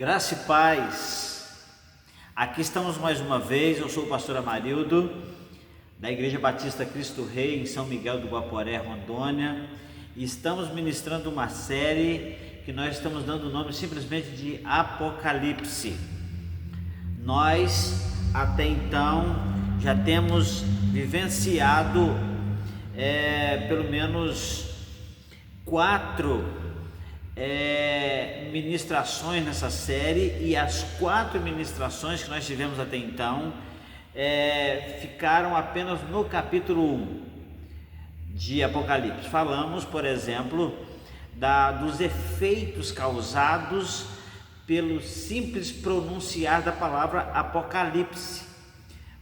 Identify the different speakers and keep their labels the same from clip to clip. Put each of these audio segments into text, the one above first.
Speaker 1: Graça e paz. Aqui estamos mais uma vez. Eu sou o pastor Amarildo, da Igreja Batista Cristo Rei, em São Miguel do Guaporé, Rondônia, e estamos ministrando uma série que nós estamos dando o nome simplesmente de Apocalipse. Nós até então já temos vivenciado pelo menos 4 ministrações nessa série, e as 4 ministrações que nós tivemos até então ficaram apenas no capítulo 1 de Apocalipse. Falamos, por exemplo, dos efeitos causados pelo simples pronunciar da palavra Apocalipse,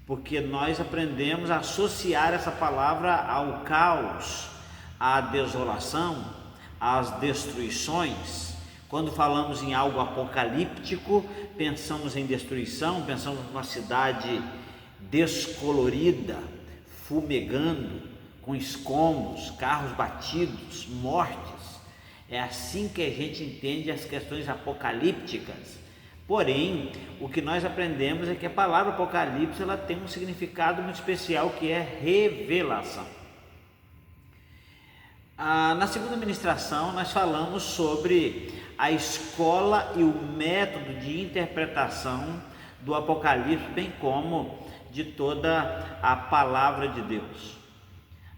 Speaker 1: porque nós aprendemos a associar essa palavra ao caos, à desolação, às destruições. Quando falamos em algo apocalíptico, pensamos em destruição, pensamos numa cidade descolorida, fumegando, com escombros, carros batidos, mortes. É assim que a gente entende as questões apocalípticas. Porém, o que nós aprendemos é que a palavra Apocalipse ela tem um significado muito especial, que é revelação. Na segunda ministração nós falamos sobre a escola e o método de interpretação do Apocalipse, bem como de toda a palavra de Deus.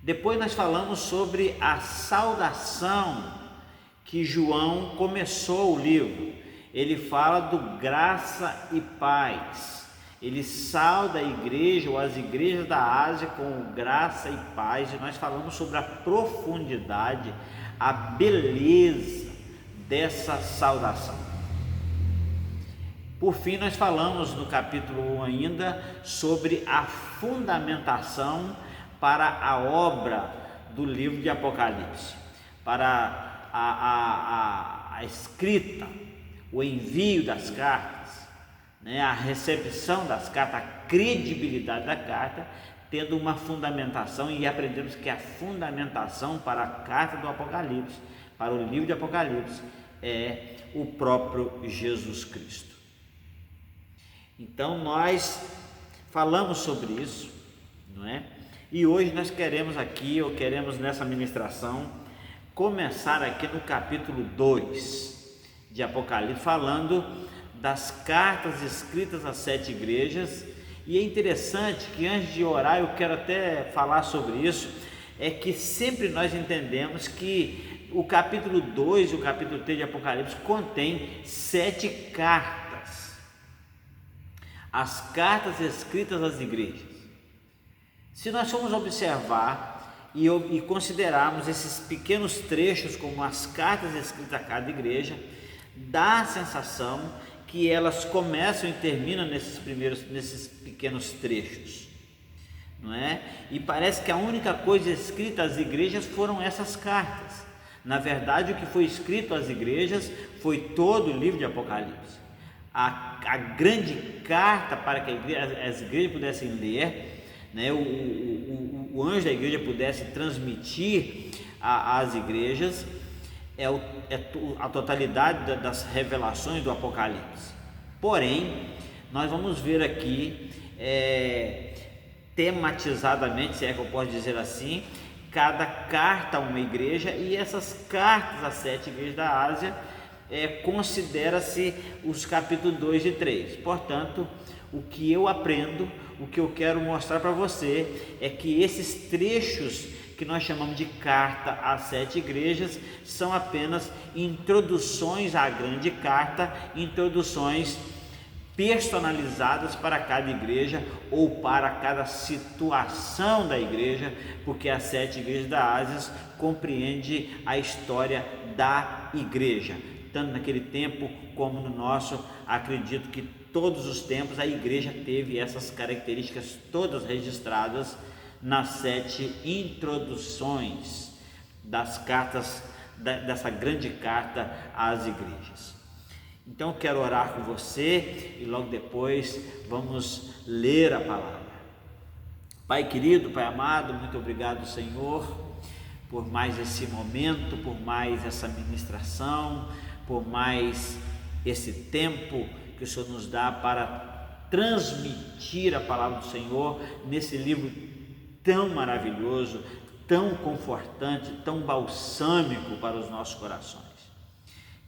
Speaker 1: Depois nós falamos sobre a saudação que João começou o livro. Ele fala do graça e paz. Ele sauda a igreja ou as igrejas da Ásia com graça e paz, e nós falamos sobre a profundidade, a beleza dessa saudação. Por fim, nós falamos no capítulo 1 ainda sobre a fundamentação para a obra do livro de Apocalipse, para a escrita, o envio das cartas, a recepção das cartas, a credibilidade da carta, tendo uma fundamentação, e aprendemos que a fundamentação para a carta do Apocalipse, para o livro de Apocalipse, é o próprio Jesus Cristo. Então nós falamos sobre isso, não é? E hoje nós queremos nessa ministração, começar aqui no capítulo 2 de Apocalipse, falando das cartas escritas às 7 igrejas. E é interessante que antes de orar, eu quero até falar sobre isso, é que sempre nós entendemos que o capítulo 2 e o capítulo 3 de Apocalipse contém 7 cartas, as cartas escritas às igrejas. Se nós formos observar e considerarmos esses pequenos trechos como as cartas escritas a cada igreja, dá a sensação que elas começam e terminam nesses pequenos trechos, não é? E parece que a única coisa escrita às igrejas foram essas cartas. Na verdade, o que foi escrito às igrejas foi todo o livro de Apocalipse. A grande carta para que as igrejas pudessem ler, o anjo da igreja pudesse transmitir às igrejas, a totalidade das revelações do Apocalipse. Porém, nós vamos ver aqui tematizadamente, se é que eu posso dizer assim, cada carta a uma igreja, e essas cartas às 7 igrejas da Ásia considera-se os capítulos 2 e 3. Portanto, o que eu aprendo, o que eu quero mostrar para você é que esses trechos que nós chamamos de carta às 7 igrejas são apenas introduções à grande carta, introduções personalizadas para cada igreja ou para cada situação da igreja, porque as 7 igrejas da Ásia compreende a história da igreja, tanto naquele tempo como no nosso. Acredito que todos os tempos a igreja teve essas características todas registradas nas 7 introduções das cartas, dessa grande carta às igrejas. Então quero orar com você e logo depois vamos ler a palavra. Pai querido, Pai amado, muito obrigado, Senhor, por mais esse momento, por mais essa ministração, por mais esse tempo que o Senhor nos dá para transmitir a palavra do Senhor nesse livro tão maravilhoso, tão confortante, tão balsâmico para os nossos corações.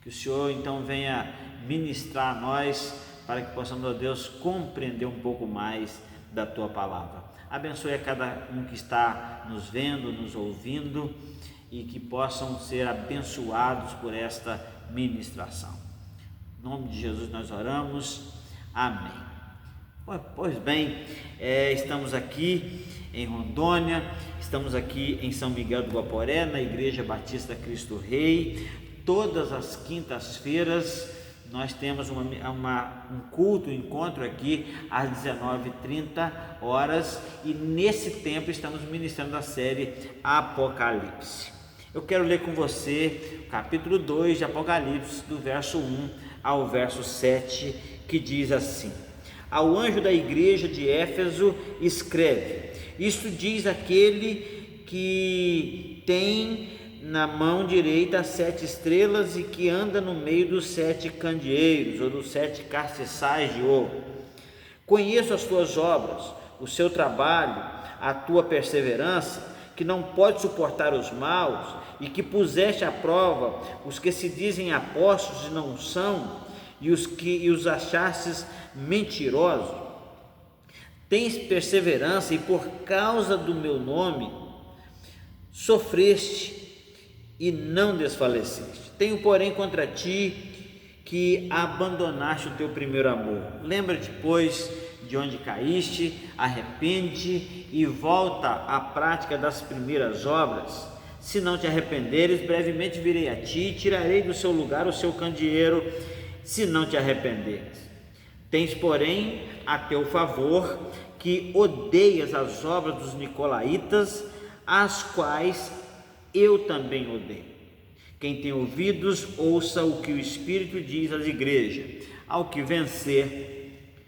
Speaker 1: Que o Senhor então venha ministrar a nós para que possamos, ó Deus, compreender um pouco mais da Tua palavra. Abençoe a cada um que está nos vendo, nos ouvindo, e que possam ser abençoados por esta ministração. Em nome de Jesus nós oramos, amém. Pois bem, estamos aqui em Rondônia, estamos aqui em São Miguel do Guaporé, na Igreja Batista Cristo Rei. Todas as quintas-feiras nós temos um culto, um encontro aqui às 19h30, e nesse tempo estamos ministrando a série Apocalipse. Eu quero ler com você o capítulo 2 de Apocalipse, do verso 1 ao verso 7, que diz assim: Ao anjo da igreja de Éfeso escreve: Isto diz aquele que tem na mão direita as 7 estrelas e que anda no meio dos 7 candeeiros, ou dos 7 castiçais de ouro. Conheço as tuas obras, o seu trabalho, a tua perseverança, que não pode suportar os maus, e que puseste à prova os que se dizem apóstolos e não são, e os achastes mentirosos. Tens perseverança, e por causa do meu nome sofreste e não desfaleceste. Tenho, porém, contra ti que abandonaste o teu primeiro amor. Lembra-te, pois, de onde caíste, arrepende e volta à prática das primeiras obras. Se não te arrependeres, brevemente virei a ti e tirarei do seu lugar o seu candeeiro, se não te arrependeres. Tens, porém, a teu favor que odeias as obras dos nicolaítas, as quais eu também odeio. Quem tem ouvidos, ouça o que o Espírito diz às igrejas. Ao que vencer,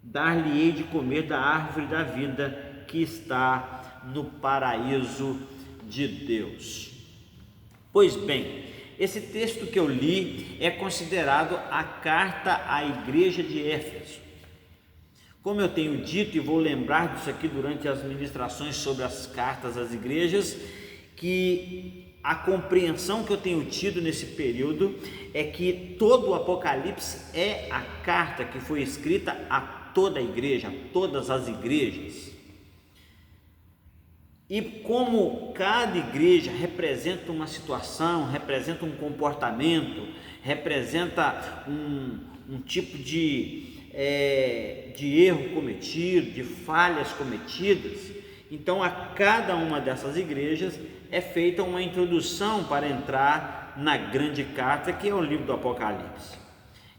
Speaker 1: dar-lhe-ei de comer da árvore da vida que está no paraíso de Deus. Pois bem, esse texto que eu li é considerado a carta à igreja de Éfeso. Como eu tenho dito, e vou lembrar disso aqui durante as ministrações sobre as cartas às igrejas, que a compreensão que eu tenho tido nesse período é que todo o Apocalipse é a carta que foi escrita a toda a igreja, a todas as igrejas. E como cada igreja representa uma situação, representa um comportamento, representa um tipo de erro cometido, de falhas cometidas, então a cada uma dessas igrejas é feita uma introdução para entrar na grande carta, que é o livro do Apocalipse.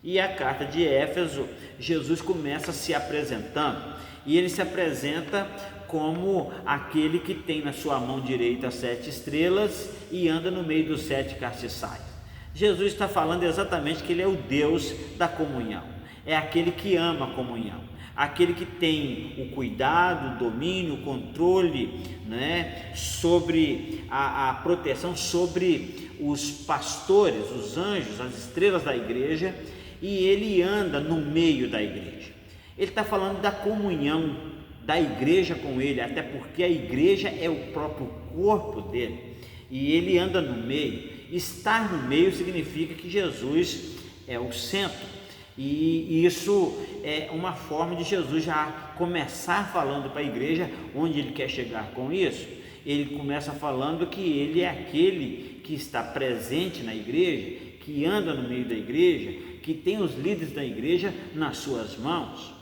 Speaker 1: E a carta de Éfeso, Jesus começa se apresentando, e ele se apresenta como aquele que tem na sua mão direita 7 estrelas e anda no meio dos 7 castiçais. Jesus está falando exatamente que ele é o Deus da comunhão, é aquele que ama a comunhão, aquele que tem o cuidado, o domínio, o controle, sobre a proteção, sobre os pastores, os anjos, as estrelas da igreja, e ele anda no meio da igreja. Ele está falando da comunhão da igreja com ele, até porque a igreja é o próprio corpo dele, e ele anda no meio. Estar no meio significa que Jesus é o centro. E isso é uma forma de Jesus já começar falando para a igreja onde ele quer chegar com isso. Ele começa falando que ele é aquele que está presente na igreja, que anda no meio da igreja, que tem os líderes da igreja nas suas mãos.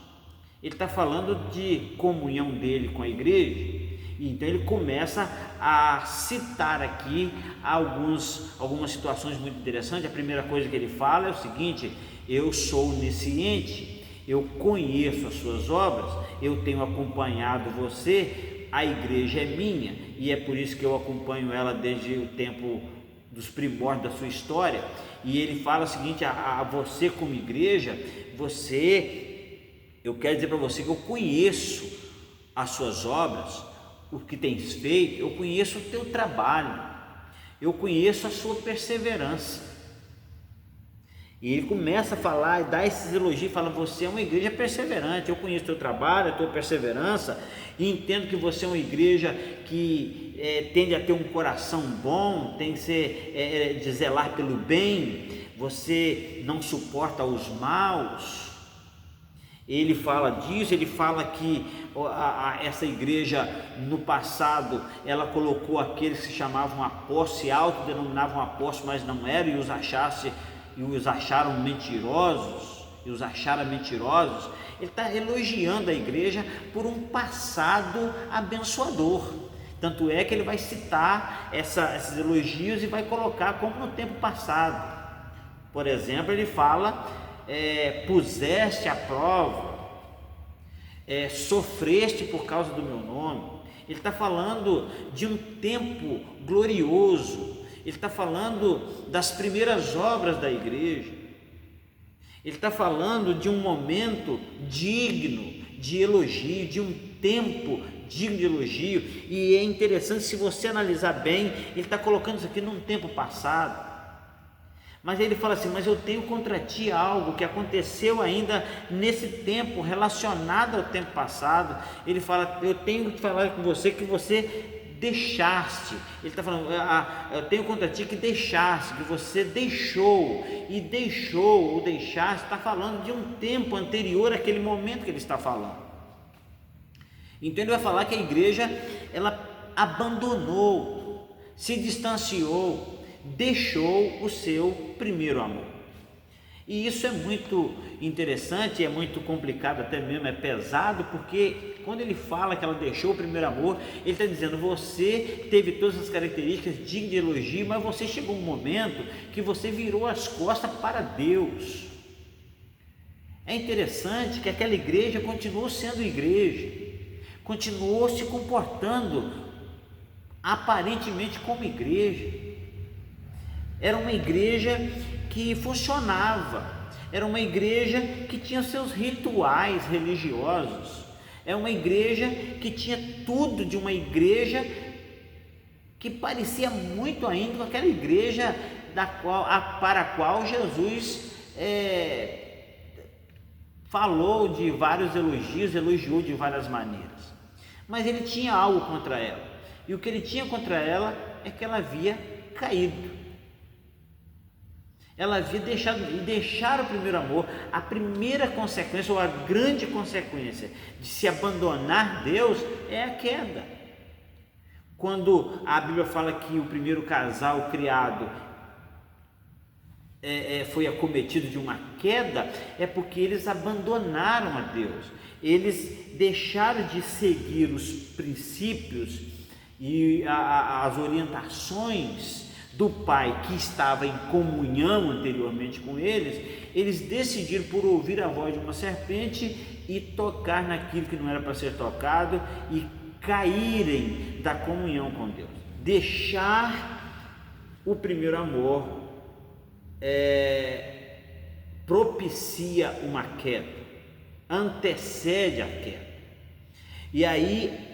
Speaker 1: Ele está falando de comunhão dele com a igreja. Então ele começa a citar aqui algumas situações muito interessantes. A primeira coisa que ele fala é o seguinte: eu sou onisciente, eu conheço as suas obras, eu tenho acompanhado você, a igreja é minha, e é por isso que eu acompanho ela desde o tempo dos primórdios da sua história. E ele fala o seguinte a você como igreja: eu quero dizer para você que eu conheço as suas obras, o que tens feito, eu conheço o teu trabalho, eu conheço a sua perseverança. E ele começa a falar e dá esses elogios, fala: você é uma igreja perseverante, eu conheço o teu trabalho, a tua perseverança, e entendo que você é uma igreja que tende a ter um coração bom, tem que ser, de zelar pelo bem, você não suporta os maus. Ele fala disso, ele fala que essa igreja no passado, ela colocou aqueles que se chamavam apóstolos, se autodenominavam apóstolos, mas não eram, e os acharam mentirosos, Ele está elogiando a igreja por um passado abençoador. Tanto é que ele vai citar esses elogios e vai colocar como no tempo passado. Por exemplo, ele fala: puseste à prova, sofreste por causa do meu nome. Ele está falando de um tempo glorioso, ele está falando das primeiras obras da igreja, ele está falando de um momento digno de elogio, de um tempo digno de elogio. E é interessante, se você analisar bem, ele está colocando isso aqui num tempo passado. Mas ele fala assim: mas eu tenho contra ti algo que aconteceu ainda nesse tempo, relacionado ao tempo passado. Ele fala: eu tenho que falar com você que você deixaste. Ele está falando: eu tenho contra ti que deixaste, que você deixou, e deixou ou deixaste, está falando de um tempo anterior àquele momento que ele está falando. Então ele vai falar que a igreja, ela abandonou, se distanciou, deixou o seu primeiro amor. E isso é muito interessante, é muito complicado, até mesmo é pesado, porque quando ele fala que ela deixou o primeiro amor, ele está dizendo: você teve todas as características dignas de elogio, mas você chegou um momento que você virou as costas para Deus. É interessante que aquela igreja continuou sendo igreja, continuou se comportando aparentemente como igreja. Era uma igreja que funcionava, era uma igreja que tinha seus rituais religiosos, é uma igreja que tinha tudo de uma igreja que parecia muito ainda com aquela igreja para a qual Jesus falou de vários elogios, elogiou de várias maneiras. Mas ele tinha algo contra ela, e o que ele tinha contra ela é que ela havia caído. Ela havia deixado o primeiro amor. A primeira consequência, ou a grande consequência de se abandonar Deus, é a queda. Quando a Bíblia fala que o primeiro casal criado foi acometido de uma queda, é porque eles abandonaram a Deus, eles deixaram de seguir os princípios e as orientações do Pai, que estava em comunhão anteriormente com eles decidiram por ouvir a voz de uma serpente e tocar naquilo que não era para ser tocado e caírem da comunhão com Deus. Deixar o primeiro amor propicia uma queda, antecede a queda. E aí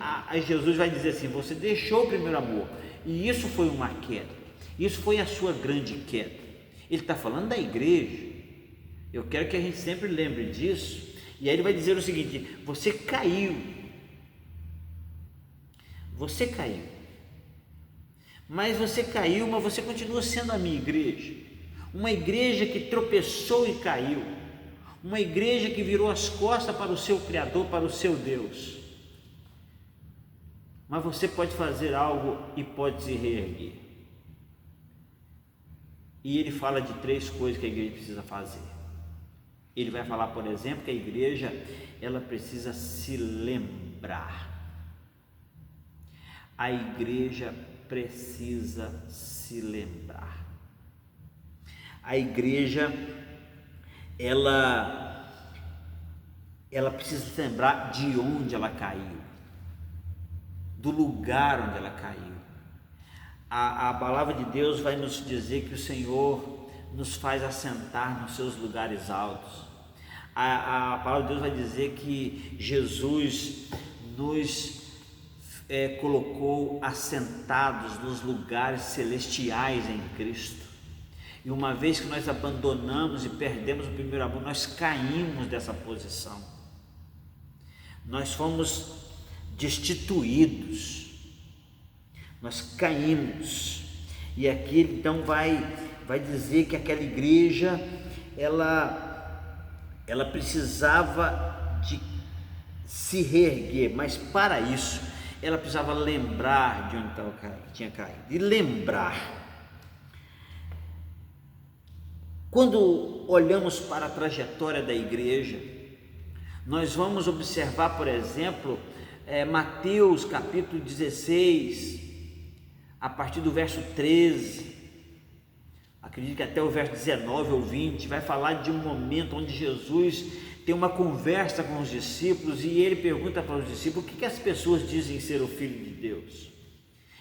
Speaker 1: Jesus vai dizer assim: você deixou o primeiro amor, e isso foi uma queda. Isso foi a sua grande queda. Ele está falando da igreja. Eu quero que a gente sempre lembre disso. E aí ele vai dizer o seguinte: você caiu. Você caiu. Mas você caiu, mas você continua sendo a minha igreja. Uma igreja que tropeçou e caiu. Uma igreja que virou as costas para o seu Criador, para o seu Deus. Mas você pode fazer algo e pode se reerguer. E ele fala de 3 coisas que a igreja precisa fazer. Ele vai falar, por exemplo, que a igreja, ela precisa se lembrar. A igreja precisa se lembrar. A igreja, ela precisa se lembrar de onde ela caiu, do lugar onde ela caiu. A palavra de Deus vai nos dizer que o Senhor nos faz assentar nos seus lugares altos. A palavra de Deus vai dizer que Jesus nos colocou assentados nos lugares celestiais em Cristo. E uma vez que nós abandonamos e perdemos o primeiro amor, nós caímos dessa posição. Nós fomos destituídos. Nós caímos. E aqui então vai dizer que aquela igreja, ela precisava de se reerguer, mas para isso ela precisava lembrar de onde tinha caído, e lembrar. Quando olhamos para a trajetória da igreja, nós vamos observar, por exemplo, Mateus capítulo 16, a partir do verso 13, acredito que até o verso 19 ou 20, vai falar de um momento onde Jesus tem uma conversa com os discípulos e ele pergunta para os discípulos: o que as pessoas dizem ser o Filho de Deus?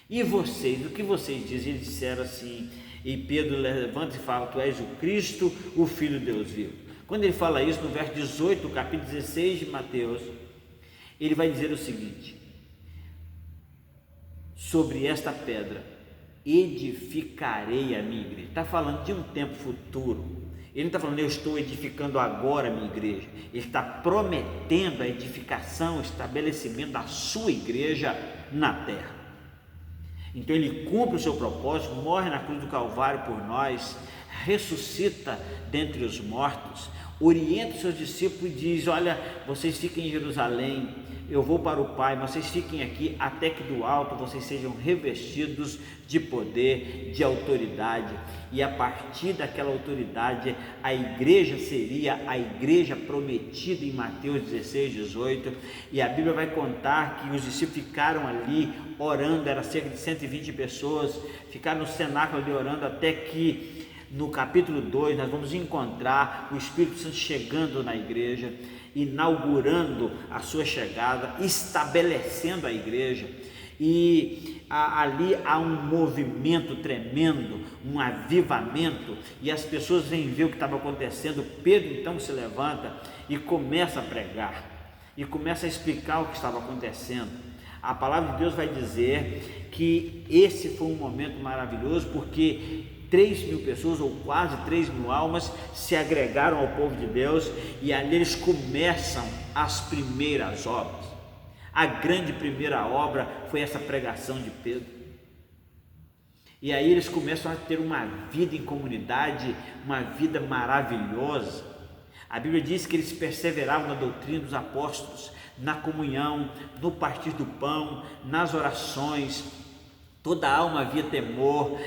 Speaker 1: E vocês, o que vocês dizem? Eles disseram assim, e Pedro levanta e fala: tu és o Cristo, o Filho de Deus vivo. Quando ele fala isso, no verso 18, capítulo 16 de Mateus, ele vai dizer o seguinte: sobre esta pedra edificarei a minha igreja. Está falando de um tempo futuro. Ele não está falando eu estou edificando agora a minha igreja. Ele está prometendo a edificação, o estabelecimento da sua igreja na terra. Então ele cumpre o seu propósito, morre na cruz do Calvário por nós, ressuscita dentre os mortos, orienta os seus discípulos e diz: olha, vocês fiquem em Jerusalém, eu vou para o Pai, mas vocês fiquem aqui até que do alto vocês sejam revestidos de poder, de autoridade, e a partir daquela autoridade a igreja seria a igreja prometida em Mateus 16, 18, e a Bíblia vai contar que os discípulos ficaram ali orando, era cerca de 120 pessoas, ficaram no cenáculo ali orando, até que no capítulo 2 nós vamos encontrar o Espírito Santo chegando na igreja, inaugurando a sua chegada, estabelecendo a igreja, e ali há um movimento tremendo, um avivamento, e as pessoas vêm ver o que estava acontecendo. Pedro então se levanta e começa a pregar, e começa a explicar o que estava acontecendo. A palavra de Deus vai dizer que esse foi um momento maravilhoso, porque 3.000 pessoas, ou quase 3.000 almas, se agregaram ao povo de Deus, e ali eles começam as primeiras obras. A grande primeira obra foi essa pregação de Pedro, e aí eles começam a ter uma vida em comunidade, uma vida maravilhosa. A Bíblia diz que eles perseveravam na doutrina dos apóstolos, na comunhão, no partir do pão, nas orações. Toda alma havia temor,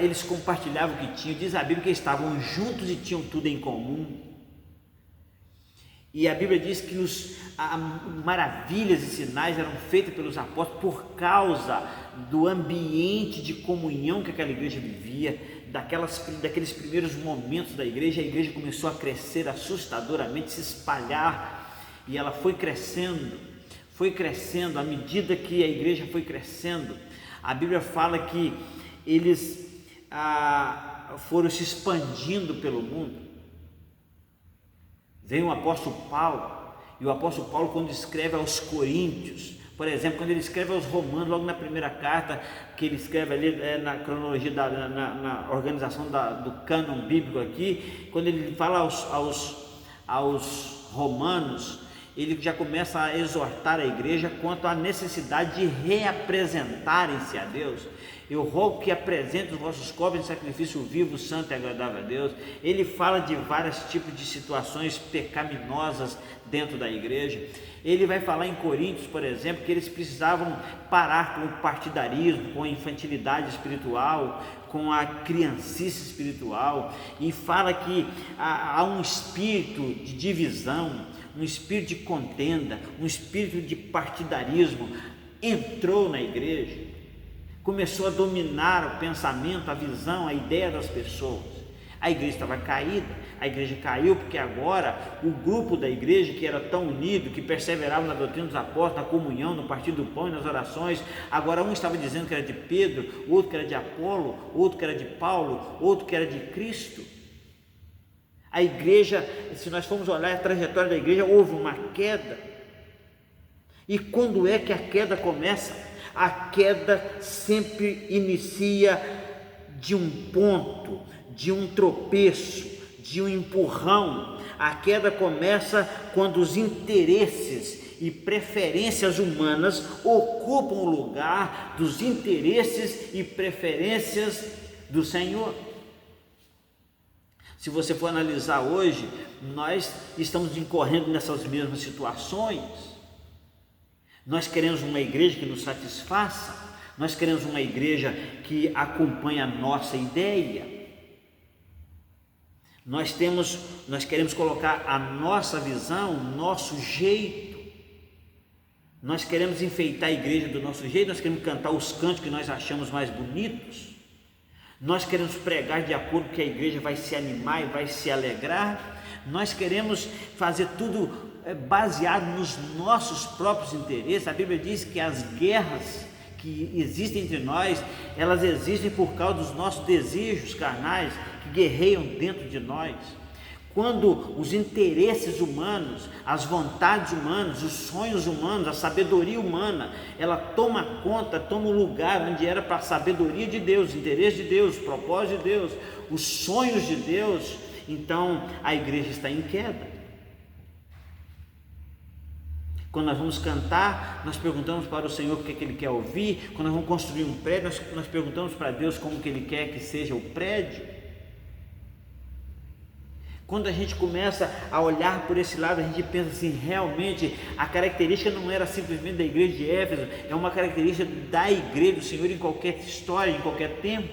Speaker 1: eles compartilhavam o que tinham. Diz a Bíblia que eles estavam juntos e tinham tudo em comum. E a Bíblia diz que maravilhas e sinais eram feitas pelos apóstolos por causa do ambiente de comunhão que aquela igreja vivia, daqueles primeiros momentos da igreja. A igreja começou a crescer assustadoramente, se espalhar, e ela foi crescendo à medida que a igreja foi crescendo. A Bíblia fala que eles foram se expandindo pelo mundo. Vem o apóstolo Paulo, e o apóstolo Paulo, quando escreve aos Coríntios, por exemplo, quando ele escreve aos Romanos, logo na primeira carta que ele escreve ali, na cronologia, na organização do cânon bíblico aqui, quando ele fala aos Romanos, ele já começa a exortar a igreja quanto à necessidade de reapresentarem-se a Deus. Eu rogo que apresentem os vossos corpos em sacrifício vivo, santo e agradável a Deus. Ele fala de vários tipos de situações pecaminosas dentro da igreja. Ele vai falar em Coríntios, por exemplo, que eles precisavam parar com o partidarismo, com a infantilidade espiritual, com a criancice espiritual, e fala que há um espírito de divisão, um espírito de contenda, um espírito de partidarismo entrou na igreja, começou a dominar o pensamento, a visão, a ideia das pessoas. A igreja estava caída, a igreja caiu porque agora o grupo da igreja, que era tão unido, que perseverava na doutrina dos apóstolos, na comunhão, no partir do pão e nas orações, agora um estava dizendo que era de Pedro, outro que era de Apolo, outro que era de Paulo, outro que era de Cristo. A igreja, se nós formos olhar a trajetória da igreja, houve uma queda. E quando é que a queda começa? A queda sempre inicia de um ponto, de um tropeço, de um empurrão. A queda começa quando os interesses e preferências humanas ocupam o lugar dos interesses e preferências do Senhor. Se você for analisar hoje, nós estamos incorrendo nessas mesmas situações. Nós queremos uma igreja que nos satisfaça, nós queremos uma igreja que acompanhe a nossa ideia. Nós queremos colocar a nossa visão, o nosso jeito. Nós queremos enfeitar a igreja do nosso jeito, nós queremos cantar os cantos que nós achamos mais bonitos. Nós queremos pregar de acordo com que a igreja vai se animar e vai se alegrar. Nós queremos fazer tudo baseado nos nossos próprios interesses. A Bíblia diz que as guerras que existem entre nós, elas existem por causa dos nossos desejos carnais que guerreiam dentro de nós. Quando os interesses humanos, as vontades humanas, os sonhos humanos, a sabedoria humana, ela toma conta, toma o lugar onde era para a sabedoria de Deus, o interesse de Deus, o propósito de Deus, os sonhos de Deus, então a igreja está em queda. Quando nós vamos cantar, nós perguntamos para o Senhor o que Ele quer ouvir. Quando nós vamos construir um prédio, nós perguntamos para Deus como que Ele quer que seja o prédio. Quando a gente começa a olhar por esse lado, a gente pensa assim, realmente a característica não era simplesmente da igreja de Éfeso, é uma característica da igreja do Senhor em qualquer história, em qualquer tempo.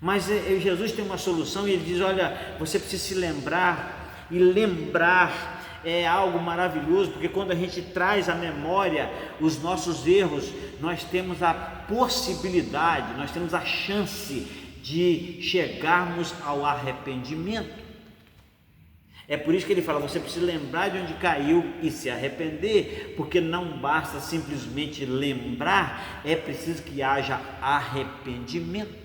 Speaker 1: Mas Jesus tem uma solução e Ele diz, olha, você precisa se lembrar, e lembrar é algo maravilhoso, porque quando a gente traz à memória os nossos erros, nós temos a possibilidade, nós temos a chance de chegarmos ao arrependimento. É por isso que ele fala, você precisa lembrar de onde caiu e se arrepender, porque não basta simplesmente lembrar, é preciso que haja arrependimento.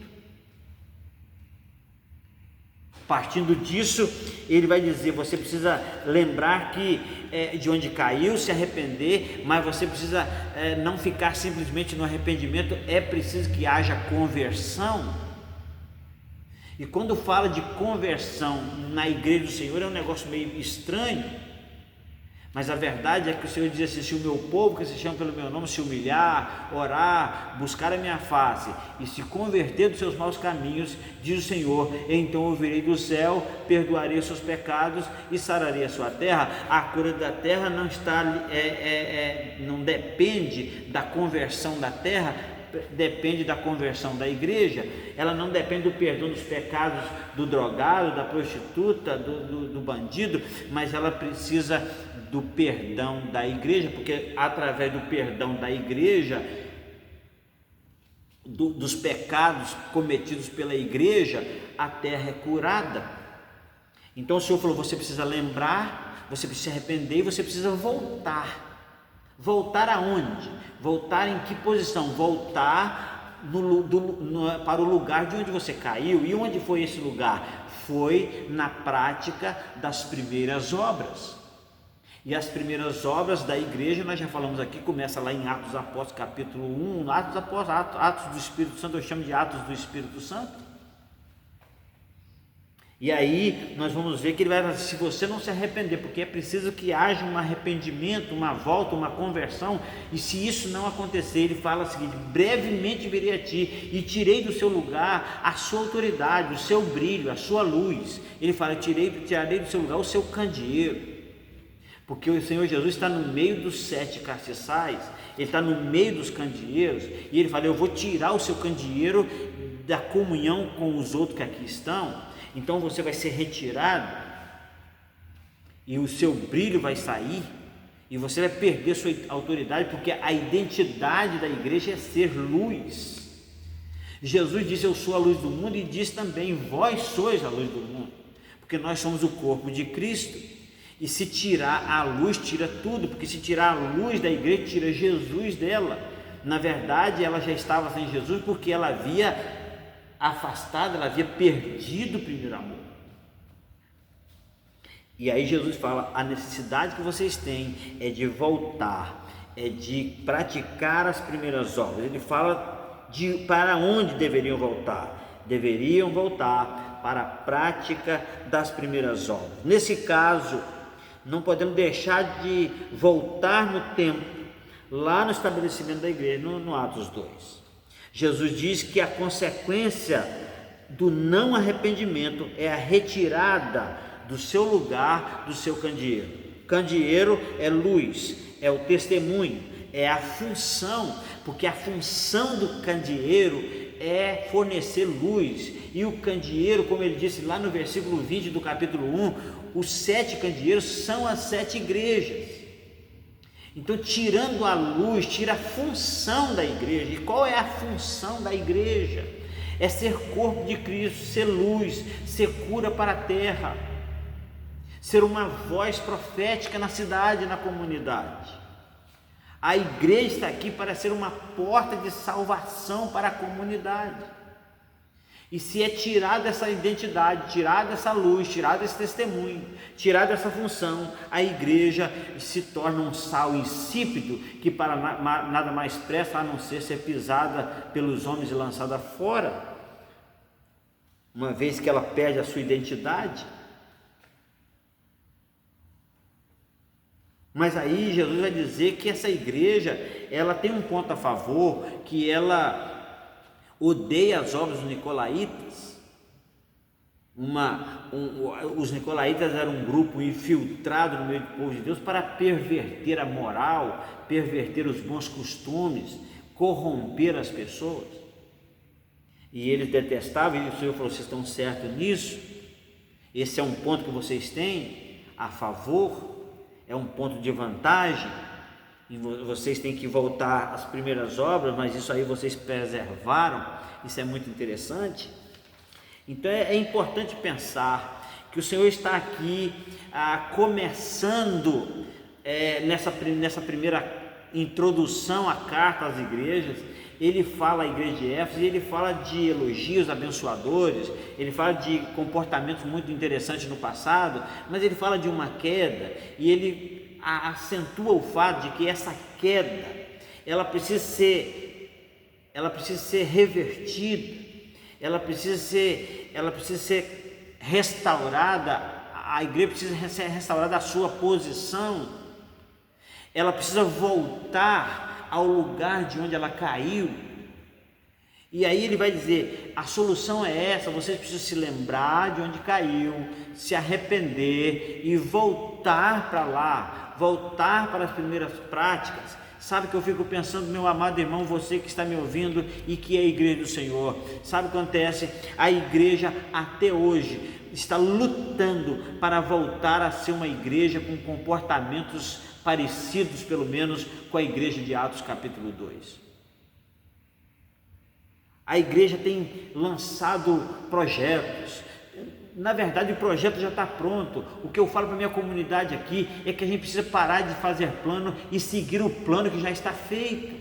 Speaker 1: Partindo disso, ele vai dizer, você precisa lembrar que de onde caiu, se arrepender, mas você precisa não ficar simplesmente no arrependimento, é preciso que haja conversão. E quando fala de conversão na igreja do Senhor é um negócio meio estranho, mas a verdade é que o Senhor diz assim, se o meu povo que se chama pelo meu nome se humilhar, orar, buscar a minha face e se converter dos seus maus caminhos, diz o Senhor, então ouvirei do céu, perdoarei os seus pecados e sararei a sua terra. A cura da terra não está, não depende da conversão da terra, depende da conversão da igreja. Ela não depende do perdão dos pecados do drogado, da prostituta, do bandido, mas ela precisa do perdão da igreja, porque através do perdão da igreja, dos pecados cometidos pela igreja, a terra é curada. Então o Senhor falou, você precisa lembrar, você precisa se arrepender e você precisa voltar. Voltar aonde? Voltar em que posição? Voltar para o lugar de onde você caiu. E onde foi esse lugar? Foi na prática das primeiras obras. E as primeiras obras da igreja, nós já falamos aqui, começa lá em Atos dos Apóstolos, capítulo 1, Atos do Espírito Santo, eu chamo de Atos do Espírito Santo. E aí nós vamos ver que ele vai dizer, se você não se arrepender, porque é preciso que haja um arrependimento, uma volta, uma conversão, e se isso não acontecer, ele fala o seguinte, brevemente virei a ti e tirei do seu lugar a sua autoridade, o seu brilho, a sua luz. Ele fala, tirarei do seu lugar o seu candeeiro, porque o Senhor Jesus está no meio dos 7 castiçais, ele está no meio dos candeeiros, e ele fala, eu vou tirar o seu candeeiro da comunhão com os outros que aqui estão. Então você vai ser retirado e o seu brilho vai sair e você vai perder sua autoridade, porque a identidade da igreja é ser luz. Jesus disse, eu sou a luz do mundo, e diz também, vós sois a luz do mundo, porque nós somos o corpo de Cristo. E se tirar a luz, tira tudo, porque se tirar a luz da igreja, tira Jesus dela. Na verdade, ela já estava sem Jesus porque ela havia afastada, ela havia perdido o primeiro amor. E aí Jesus fala, a necessidade que vocês têm é de voltar, é de praticar as primeiras obras. Ele fala para onde deveriam voltar? Deveriam voltar para a prática das primeiras obras. Nesse caso, não podemos deixar de voltar no tempo, lá no estabelecimento da igreja, no Atos 2. Jesus diz que a consequência do não arrependimento é a retirada do seu lugar, do seu candeeiro. Candeeiro é luz, é o testemunho, é a função, porque a função do candeeiro é fornecer luz. E o candeeiro, como ele disse lá no versículo 20 do capítulo 1, os 7 candeeiros são as 7 igrejas. Então, tirando a luz, tira a função da igreja. E qual é a função da igreja? É ser corpo de Cristo, ser luz, ser cura para a terra, ser uma voz profética na cidade, na comunidade. A igreja está aqui para ser uma porta de salvação para a comunidade. E se é tirada essa identidade, tirada essa luz, tirado esse testemunho, tirada essa função, a igreja se torna um sal insípido que para nada mais presta a não ser pisada pelos homens e lançada fora, uma vez que ela perde a sua identidade. Mas aí Jesus vai dizer que essa igreja, ela tem um ponto a favor, que ela odeia as obras dos nicolaítas. Os nicolaítas eram um grupo infiltrado no meio do povo de Deus para perverter a moral, perverter os bons costumes, corromper as pessoas. E eles detestavam, e o Senhor falou: vocês estão certos nisso? Esse é um ponto que vocês têm a favor, é um ponto de vantagem, e vocês têm que voltar às primeiras obras, mas isso aí vocês preservaram. Isso é muito interessante. Então é importante pensar que o Senhor está aqui começando nessa primeira introdução à carta às igrejas. Ele fala à igreja de Éfeso, ele fala de elogios abençoadores, ele fala de comportamentos muito interessantes no passado, mas ele fala de uma queda, e ele acentua o fato de que essa queda, ela precisa ser revertida, ela precisa ser restaurada, a igreja precisa ser restaurada a sua posição, ela precisa voltar ao lugar de onde ela caiu. E aí ele vai dizer: a solução é essa, vocês precisam se lembrar de onde caiu, se arrepender e voltar para lá, voltar para as primeiras práticas. Sabe que eu fico pensando, meu amado irmão, você que está me ouvindo e que é a igreja do Senhor, sabe o que acontece? A igreja até hoje está lutando para voltar a ser uma igreja com comportamentos parecidos, pelo menos, com a igreja de Atos capítulo 2. A igreja tem lançado projetos. Na verdade, o projeto já está pronto. O que eu falo para a minha comunidade aqui é que a gente precisa parar de fazer plano e seguir o plano que já está feito.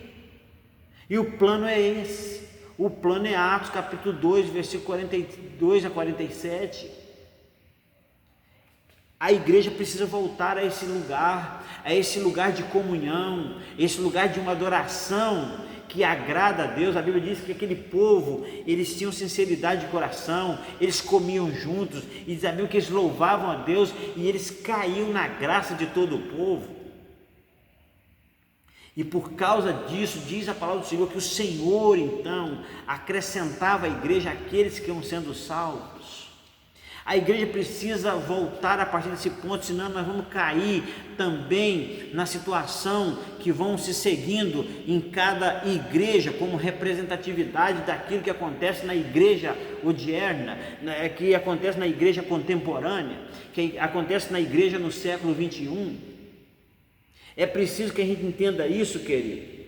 Speaker 1: E o plano é esse. O plano é Atos capítulo 2, versículo 42 a 47. A igreja precisa voltar a esse lugar de comunhão, esse lugar de uma adoração que agrada a Deus. A Bíblia diz que aquele povo, eles tinham sinceridade de coração, eles comiam juntos, e sabiam que eles louvavam a Deus, e eles caíam na graça de todo o povo. E por causa disso, diz a palavra do Senhor, que o Senhor então acrescentava à igreja aqueles que iam sendo salvos. A igreja precisa voltar a partir desse ponto, senão nós vamos cair também na situação que vão se seguindo em cada igreja, como representatividade daquilo que acontece na igreja odierna, que acontece na igreja contemporânea, que acontece na igreja no século 21. É preciso que a gente entenda isso, querido.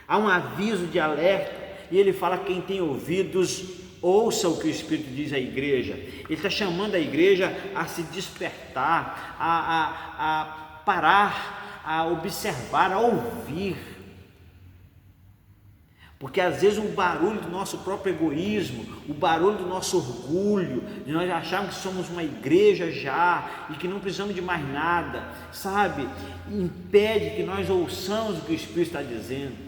Speaker 1: Há um aviso de alerta, e ele fala: quem tem ouvidos, ouça o que o Espírito diz à igreja. Ele está chamando a igreja a se despertar, a parar, a observar, a ouvir. Porque às vezes o barulho do nosso próprio egoísmo, o barulho do nosso orgulho, de nós acharmos que somos uma igreja já e que não precisamos de mais nada, sabe, impede que nós ouçamos o que o Espírito está dizendo.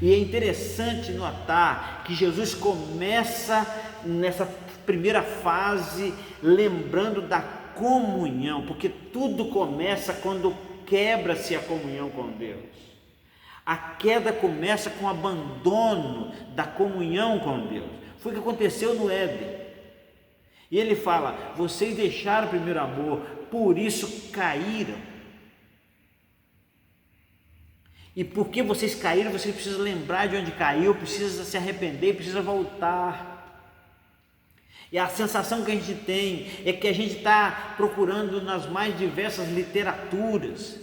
Speaker 1: E é interessante notar que Jesus começa nessa primeira fase lembrando da comunhão, porque tudo começa quando quebra-se a comunhão com Deus. A queda começa com o abandono da comunhão com Deus. Foi o que aconteceu no Éden. E ele fala: vocês deixaram o primeiro amor, por isso caíram. E porque vocês caíram, vocês precisam lembrar de onde caiu, precisam se arrepender, precisam voltar. E a sensação que a gente tem é que a gente está procurando nas mais diversas literaturas,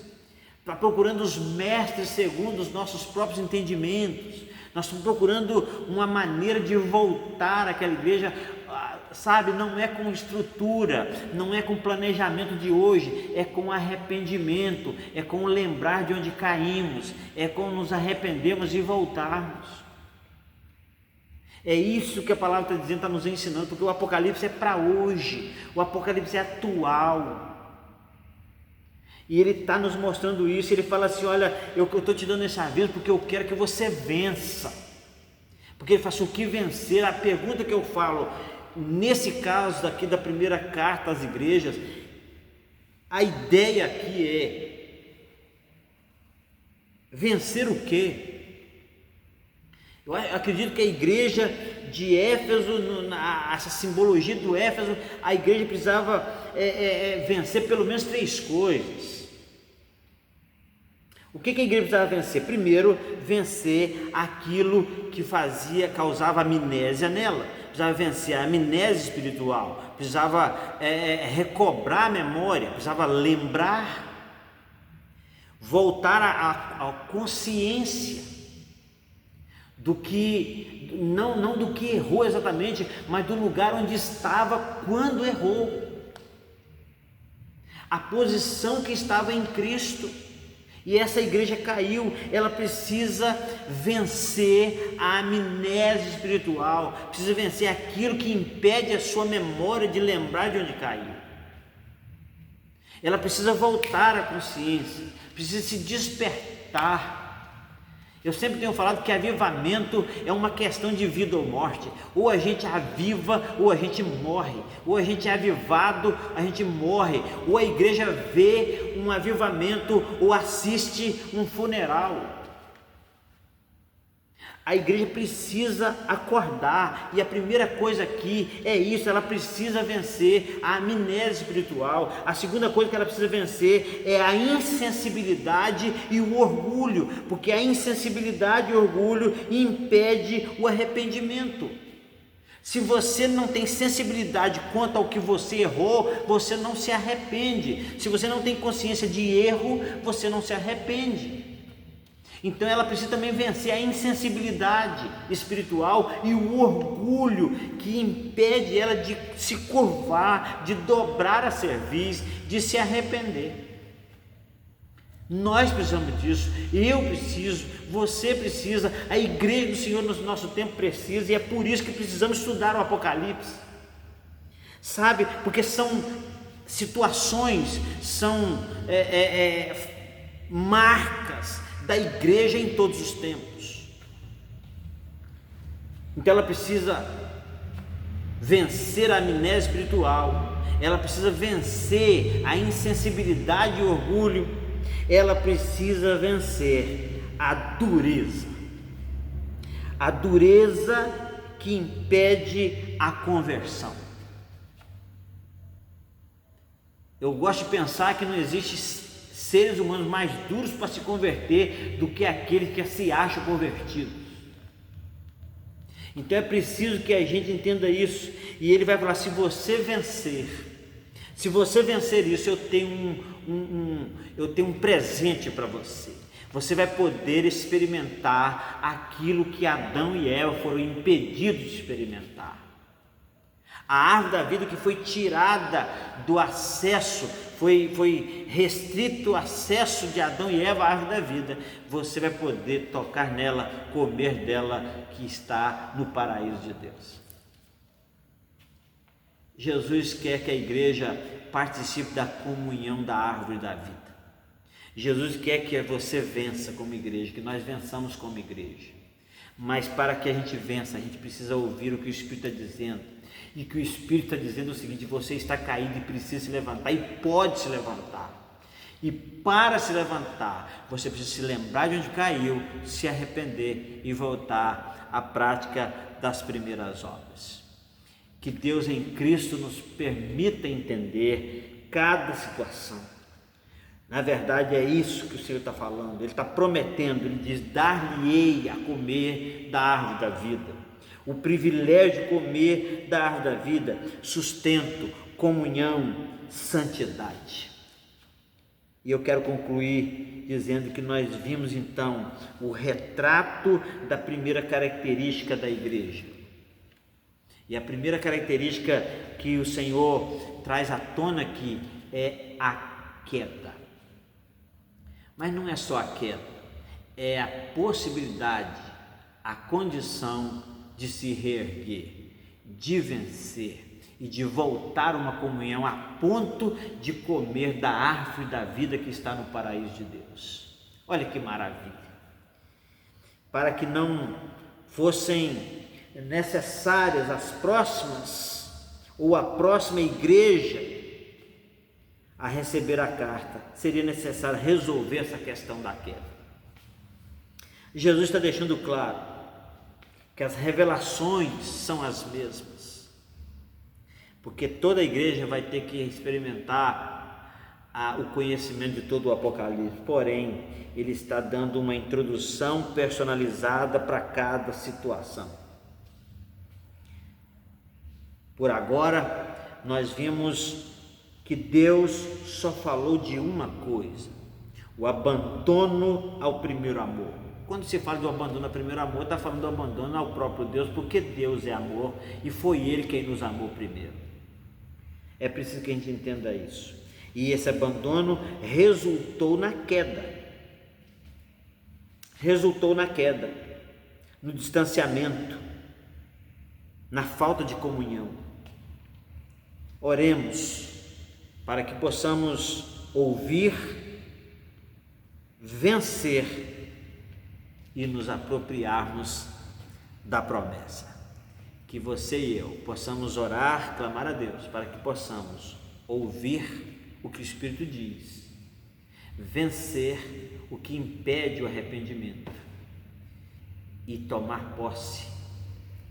Speaker 1: está procurando os mestres segundo os nossos próprios entendimentos. Nós estamos procurando uma maneira de voltar àquela igreja, sabe? Não é com estrutura, não é com planejamento de hoje, é com arrependimento, é com lembrar de onde caímos, é com nos arrependermos e voltarmos. É isso que a palavra está dizendo, está nos ensinando, porque o Apocalipse é para hoje, o Apocalipse é atual. E ele está nos mostrando isso. Ele fala assim: olha, eu estou te dando esse aviso porque eu quero que você vença. Porque ele fala assim: o que vencer? A pergunta que eu falo, nesse caso daqui da primeira carta às igrejas, a ideia aqui é vencer o quê? Eu acredito que a igreja de Éfeso, essa simbologia do Éfeso, a igreja precisava vencer pelo menos 3 coisas. O que a igreja precisava vencer? Primeiro, vencer aquilo que causava amnésia nela. Precisava vencer a amnésia espiritual, precisava recobrar a memória, precisava lembrar, voltar à consciência do que, não do que errou exatamente, mas do lugar onde estava quando errou, a posição que estava em Cristo. E essa igreja caiu, ela precisa vencer a amnésia espiritual, precisa vencer aquilo que impede a sua memória de lembrar de onde caiu. Ela precisa voltar à consciência, precisa se despertar. Eu sempre tenho falado que avivamento é uma questão de vida ou morte. Ou a gente aviva ou a gente morre. Ou a gente é avivado, a gente morre. Ou a igreja vê um avivamento ou assiste um funeral. A igreja precisa acordar, e a primeira coisa aqui é isso: ela precisa vencer a amnésia espiritual. A segunda coisa que ela precisa vencer é a insensibilidade e o orgulho, porque a insensibilidade e o orgulho impede o arrependimento. Se você não tem sensibilidade quanto ao que você errou, você não se arrepende. Se você não tem consciência de erro, você não se arrepende. Então ela precisa também vencer a insensibilidade espiritual e o orgulho que impede ela de se curvar, de dobrar a cerviz, de se arrepender. Nós precisamos disso, eu preciso, você precisa, a igreja do Senhor no nosso tempo precisa, e é por isso que precisamos estudar o Apocalipse, sabe? Porque são situações, são marcas da igreja em todos os tempos. Então ela precisa vencer a amnésia espiritual, ela precisa vencer a insensibilidade e o orgulho, ela precisa vencer a dureza que impede a conversão. Eu gosto de pensar que não existe seres humanos mais duros para se converter do que aqueles que se acham convertidos. Então é preciso que a gente entenda isso, e ele vai falar: se você vencer isso, eu tenho um presente para você. Você vai poder experimentar aquilo que Adão e Eva foram impedidos de experimentar. A árvore da vida que foi tirada do acesso, foi restrito o acesso de Adão e Eva à árvore da vida, você vai poder tocar nela, comer dela, que está no paraíso de Deus. Jesus quer que a igreja participe da comunhão da árvore da vida. Jesus quer que você vença como igreja, que nós vençamos como igreja. Mas para que a gente vença, a gente precisa ouvir o que o Espírito está dizendo. E que o Espírito está dizendo o seguinte: você está caído e precisa se levantar, e pode se levantar. E para se levantar, você precisa se lembrar de onde caiu, se arrepender e voltar à prática das primeiras obras. Que Deus em Cristo nos permita entender cada situação. Na verdade é isso que o Senhor está falando. Ele está prometendo, ele diz: dar-lhe-ei a comer da árvore da vida. O privilégio de comer da árvore da vida, sustento, comunhão, santidade. E eu quero concluir dizendo que nós vimos então o retrato da primeira característica da igreja. E a primeira característica que o Senhor traz à tona aqui é a queda. Mas não é só a queda, é a possibilidade, a condição de se reerguer, de vencer e de voltar a uma comunhão a ponto de comer da árvore da vida que está no paraíso de Deus. Olha que maravilha! Para que não fossem necessárias as próximas ou a próxima igreja a receber a carta, seria necessário resolver essa questão da queda. Jesus está deixando claro que as revelações são as mesmas, porque toda a igreja vai ter que experimentar o conhecimento de todo o Apocalipse. Porém, ele está dando uma introdução personalizada para cada situação. Por agora, nós vimos que Deus só falou de uma coisa: o abandono ao primeiro amor. Quando se fala do abandono ao primeiro amor, está falando do abandono ao próprio Deus, porque Deus é amor e foi Ele quem nos amou primeiro. É preciso que a gente entenda isso. E esse abandono resultou na queda. Resultou na queda, no distanciamento, na falta de comunhão. Oremos para que possamos ouvir, vencer e nos apropriarmos da promessa. Que você e eu possamos orar, clamar a Deus, para que possamos ouvir o que o Espírito diz, vencer o que impede o arrependimento e tomar posse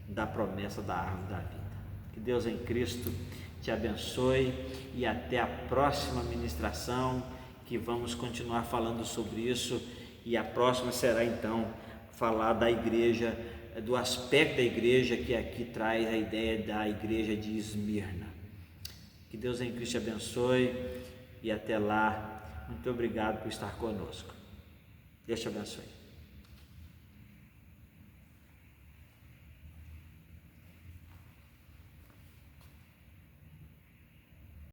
Speaker 1: da promessa da árvore da vida. Que Deus em Cristo te abençoe e até a próxima ministração, que vamos continuar falando sobre isso, e a próxima será então falar da igreja, do aspecto da igreja que aqui traz a ideia da igreja de Esmirna. Que Deus em Cristo te abençoe e até lá. Muito obrigado por estar conosco. Deus te abençoe.